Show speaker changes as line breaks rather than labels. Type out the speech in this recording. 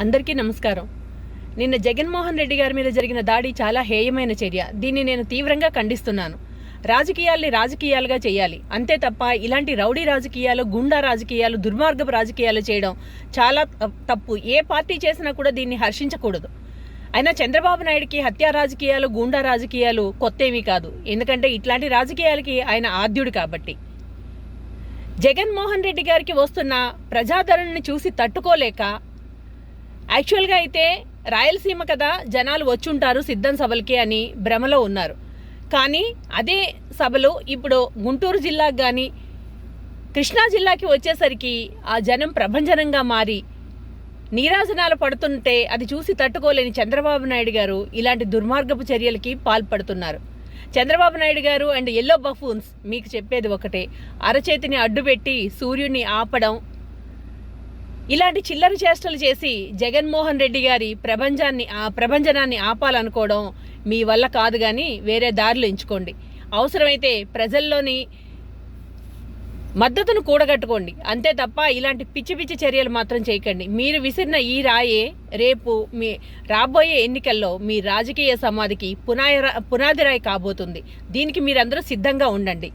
అందరికీ నమస్కారం. నిన్న జగన్మోహన్ రెడ్డి గారి మీద జరిగిన దాడి చాలా హేయమైన చర్య. దీన్ని నేను తీవ్రంగా ఖండిస్తున్నాను. రాజకీయాల్ని రాజకీయాలుగా చేయాలి, అంతే తప్ప ఇలాంటి రౌడీ రాజకీయాలు, గుండా రాజకీయాలు, దుర్మార్గపు రాజకీయాలు చేయడం చాలా తప్పు. ఏ పార్టీ చేసినా కూడా దీన్ని హర్షించకూడదు. అయినా చంద్రబాబు నాయుడికి హత్యా రాజకీయాలు, గుండా రాజకీయాలు కొత్తేమీ కాదు. ఎందుకంటే ఇట్లాంటి రాజకీయాలకి ఆయన ఆద్యుడు కాబట్టి. జగన్మోహన్ రెడ్డి గారికి వస్తున్న ప్రజాదరణని చూసి తట్టుకోలేక, యాక్చువల్గా అయితే రాయలసీమ కదా జనాలు వచ్చుంటారు సిద్ధం సభలకి అని భ్రమలో ఉన్నారు. కానీ అదే సభలు ఇప్పుడు గుంటూరు జిల్లాకు కానీ కృష్ణా జిల్లాకి వచ్చేసరికి ఆ జనం ప్రభంజనంగా మారి నీరాజనాలు పడుతుంటే అది చూసి తట్టుకోలేని చంద్రబాబు నాయుడు గారు ఇలాంటి దుర్మార్గపు చర్యలకి పాల్పడుతున్నారు. చంద్రబాబు నాయుడు గారు అండ్ ఎల్లో బఫూన్స్ మీకు చెప్పేది ఒకటే: అరచేతిని అడ్డుపెట్టి సూర్యుడిని ఆపడం, ఇలాంటి చిల్లర చేష్టలు చేసి జగన్మోహన్ రెడ్డి గారి ప్రభంజనాన్ని ఆపాలనుకోవడం మీ వల్ల కాదు. కానీ వేరే దారులు ఎంచుకోండి. అవసరమైతే ప్రజల్లోని మద్దతును కూడగట్టుకోండి, అంతే తప్ప ఇలాంటి పిచ్చి పిచ్చి చర్యలు మాత్రం చేయకండి. మీరు విసిరిన ఈ రాయే రేపు మీ రాబోయే ఎన్నికల్లో మీ రాజకీయ సమాధికి పునాది రాయి కాబోతుంది. దీనికి మీరందరూ సిద్ధంగా ఉండండి.